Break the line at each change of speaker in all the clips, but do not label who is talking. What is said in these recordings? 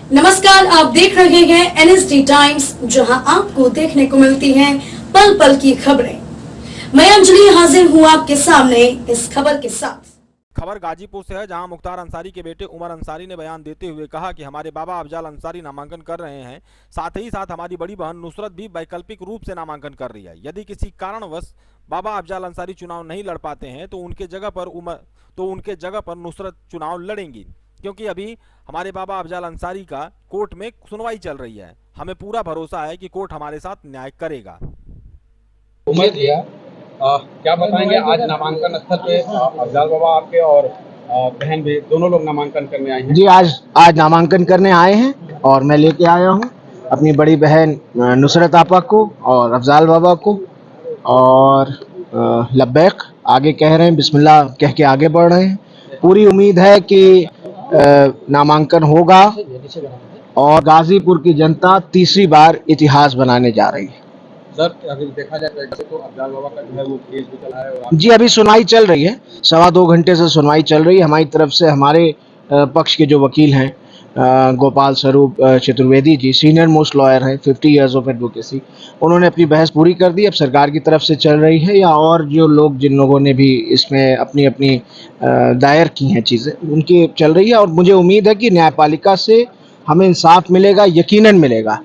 नमस्कार, आप देख रहे हैं एनएसडी टाइम्स, जहां आपको देखने को मिलती हैं पल पल की खबरें। मैं अंजलि हाजिर हूं आपके सामने इस खबर के साथ।
खबर गाजीपुर से है, जहां मुख्तार अंसारी के बेटे उमर अंसारी ने बयान देते हुए कहा कि हमारे बाबा अफजाल अंसारी नामांकन कर रहे हैं, साथ ही साथ हमारी बड़ी बहन नुसरत भी वैकल्पिक रूप से नामांकन कर रही है। यदि किसी कारणवश बाबा अफजाल अंसारी चुनाव नहीं लड़ पाते हैं तो उनके जगह पर नुसरत चुनाव लड़ेंगी, क्योंकि अभी हमारे बाबा अफजाल अंसारी का कोर्ट में सुनवाई चल रही है। हमें पूरा भरोसा है कि कोर्ट हमारे साथ न्याय करेगा।
उमर भैया, क्या बताएंगे? आज नामांकन स्थल पे अफजाल बाबा आपके और बहन भी दोनों लोग नामांकन करने आए हैं।
जी, आज नामांकन करने आए हैं और मैं लेके आया हूँ अपनी बड़ी बहन नुसरत आपा को और अफजाल बाबा को। और लब्बैक आगे कह रहे हैं, बिस्मिल्लाह कह के आगे बढ़ रहे हैं। पूरी उम्मीद है कि नामांकन होगा और गाजीपुर की जनता तीसरी बार इतिहास बनाने जा रही है।
सर, अगर देखा जाए तो अफजाल बाबा का जो है वो केस भी चला है और
जी, अभी सुनवाई चल रही है, 2.25 घंटे से सुनवाई चल रही है। हमारी तरफ से हमारे पक्ष के जो वकील हैं गोपाल स्वरूप Chaturvedi ji, senior most lawyer हैं, 50 इयर्स ऑफ एडवोकेसी, उन्होंने अपनी बहस पूरी कर दी। अब सरकार की तरफ से चल रही है या और जो लोग जिन लोगों ने भी इसमें अपनी अपनी दायर की हैं चीज़ें, उनकी चल रही है। और मुझे उम्मीद है कि न्यायपालिका से हमें इंसाफ मिलेगा, यकीनन मिलेगा।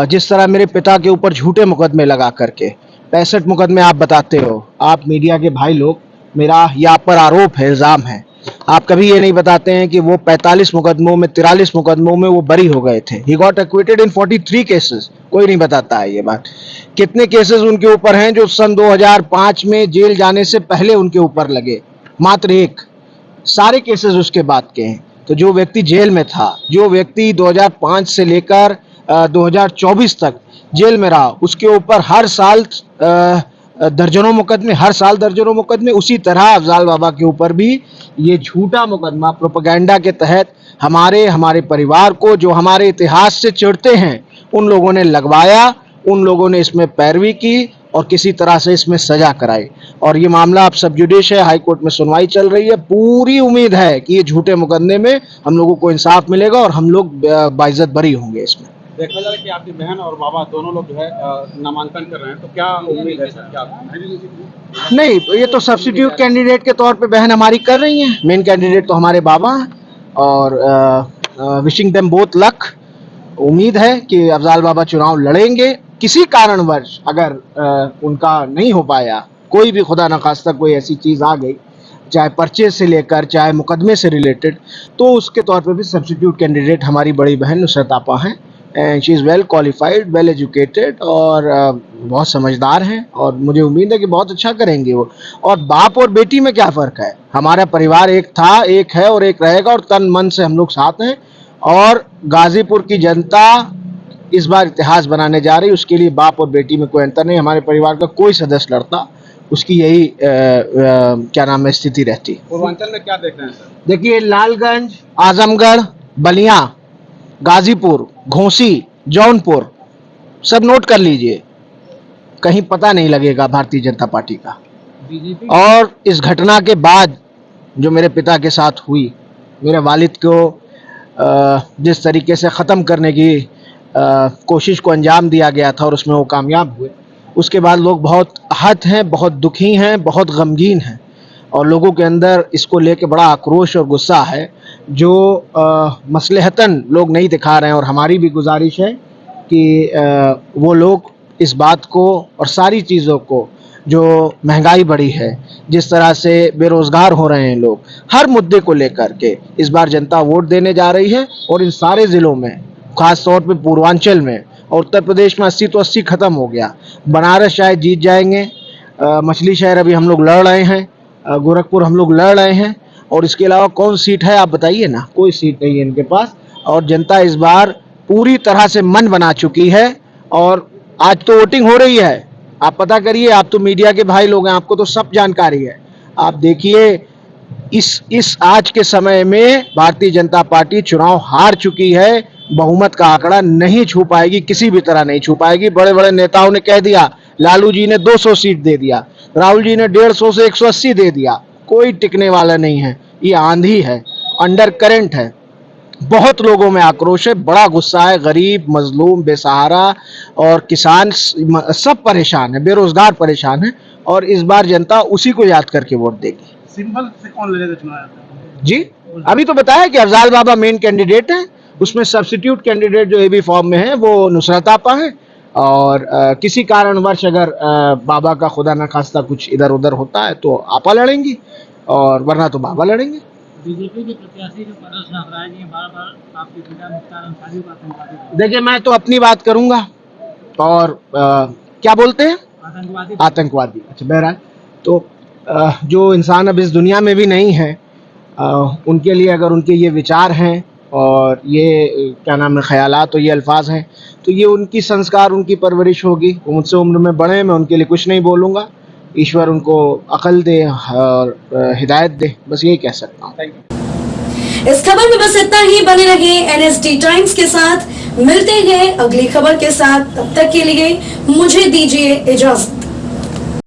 जिस तरह मेरे पिता के ऊपर झूठे मुकदमे लगा करके 65 मुकदमे आप बताते हो, आप मीडिया के भाई लोग, मेरा ये आप पर आरोप है, इल्ज़ाम है, आप कभी ये नहीं बताते हैं कि वो 45 मुकदमों में 43 मुकदमों में वो बरी हो गए थे। He got acquitted in 43 cases. कोई नहीं बताता है ये बात। कितने केसेस उनके ऊपर हैं जो सन 2005 में जेल जाने से पहले उनके ऊपर लगे? मात्र एक। सारे केसेस उसके बाद के हैं। तो जो व्यक्ति जेल में था, जो व्यक्ति 2005 से लेकर 2024 तक जेल में रहा, उसके ऊपर हर साल दर्जनों मुकदमे, हर साल दर्जनों मुकदमे। उसी तरह अफजाल बाबा के ऊपर भी ये झूठा मुकदमा प्रोपेगेंडा के तहत हमारे परिवार को, जो हमारे इतिहास से चिढ़ते हैं, उन लोगों ने लगवाया, उन लोगों ने इसमें पैरवी की और किसी तरह से इसमें सजा कराई। और ये मामला अब सब जुडिश है, हाई कोर्ट में सुनवाई चल रही है। पूरी उम्मीद है कि ये झूठे मुकदमे में हम लोगों को इंसाफ मिलेगा और हम लोग बाइज्जत बरी होंगे। इसमें
देखा जाए कि आपकी बहन और बाबा दोनों लोग जो है नामांकन कर रहे हैं, तो क्या उम्मीद है सर? क्या
नहीं, ये तो सब्स्टिट्यूट कैंडिडेट के तौर पे बहन हमारी कर रही हैं। मेन कैंडिडेट तो हमारे बाबा हैं और विशिंग देम बोथ लक। उम्मीद है कि अफजाल बाबा चुनाव लड़ेंगे। किसी कारणवश अगर उनका नहीं हो पाया, कोई भी खुदा न खास्ता कोई ऐसी चीज़ आ गई, चाहे पर्चे से लेकर चाहे मुकदमे से रिलेटेड, तो उसके तौर पे भी सब्स्टिट्यूट कैंडिडेट हमारी बड़ी बहन नुसरत आपा हैं। And she is well qualified, well educated और बहुत समझदार हैं और मुझे उम्मीद है कि बहुत अच्छा करेंगे वो। और बाप और बेटी में क्या फ़र्क है? हमारा परिवार एक था, एक है और एक रहेगा और तन मन से हम लोग साथ हैं। और गाजीपुर की जनता इस बार इतिहास बनाने जा रही है, उसके लिए बाप और बेटी में कोई अंतर नहीं। हमारे परिवार का कोई सदस्य लड़ता, उसकी यही क्या नाम है, स्थिति रहती।
पूर्वांचल में क्या देख रहे हैं सर?
देखिए, लालगंज, आजमगढ़, बलिया, गाजीपुर, घोसी, जौनपुर, सब नोट कर लीजिए, कहीं पता नहीं लगेगा भारतीय जनता पार्टी का। और इस घटना के बाद जो मेरे पिता के साथ हुई, मेरे वालिद को जिस तरीके से ख़त्म करने की कोशिश को अंजाम दिया गया था और उसमें वो कामयाब हुए, उसके बाद लोग बहुत आहत हैं, बहुत दुखी हैं, बहुत गमगीन हैं और लोगों के अंदर इसको लेके बड़ा आक्रोश और गुस्सा है, जो मसलहतन लोग नहीं दिखा रहे हैं। और हमारी भी गुजारिश है कि वो लोग इस बात को और सारी चीज़ों को, जो महंगाई बढ़ी है, जिस तरह से बेरोज़गार हो रहे हैं लोग, हर मुद्दे को लेकर के इस बार जनता वोट देने जा रही है। और इन सारे ज़िलों में, ख़ास तौर पे पूर्वांचल में और उत्तर प्रदेश में 80 तो 80 ख़त्म हो गया। बनारस शायद जीत जाएंगे, मछली शहर अभी हम लोग लड़ रहे हैं, गोरखपुर हम लोग लड़ रहे हैं और इसके अलावा कौन सीट है आप बताइए ना? कोई सीट नहीं है इनके पास। और जनता इस बार पूरी तरह से मन बना चुकी है और आज तो वोटिंग हो रही है। आप पता करिए, आप तो मीडिया के भाई लोग हैं, आपको तो सब जानकारी है। आप देखिए, इस आज के समय में भारतीय जनता पार्टी चुनाव हार चुकी है। बहुमत का आंकड़ा नहीं छू पाएगी, किसी भी तरह नहीं छू पाएगी। बड़े बड़े नेताओं ने कह दिया, लालू जी ने 200 सीट दे दिया, राहुल जी ने 150 से 180 दे दिया, कोई टिकने वाला नहीं है। ये आंधी है, अंडर करंट है। बहुत लोगों में आक्रोश है, बड़ा गुस्सा है, गरीब, मजलूम, बेसहारा और किसान सब परेशान है, बेरोजगार परेशान है और इस बार जनता उसी को याद करके वोट देगी।
सिंबल से कौन लड़ेगा चुनाव?
जी, अभी तो बताया कि अफजाल बाबा मेन कैंडिडेट है, उसमें सब्स्टिट्यूट कैंडिडेट जो एबी फॉर्म में है वो नुसरत आपा है और किसी कारणवश अगर बाबा का खुदा न खास्ता कुछ इधर उधर होता है तो आपा लड़ेंगी और वरना तो बाबा लड़ेंगे।
बीजेपी के प्रत्याशी जो परवेश नागराज जी बार-बार आपके पिता मुख्तार अंसारी को आतंकवादी
देखिए, मैं तो अपनी बात करूंगा और क्या बोलते हैं आतंकवादी। अच्छा, बहरहाल तो जो इंसान अब इस दुनिया में भी नहीं है, उनके लिए अगर उनके ये विचार हैं और ये क्या नाम है ख्यालात और ये अल्फाज हैं तो ये उनकी संस्कार, उनकी परवरिश होगी। वो मुझसे उम्र में बड़े हैं, मैं उनके लिए कुछ नहीं बोलूँगा। ईश्वर उनको अकल दे और हिदायत दे, बस यही कह सकता हूँ।
इस खबर में बस इतना ही। बने रहे एनएसडी टाइम्स के साथ, मिलते हैं अगली खबर के साथ। तब तक के लिए मुझे दीजिए इजाजत।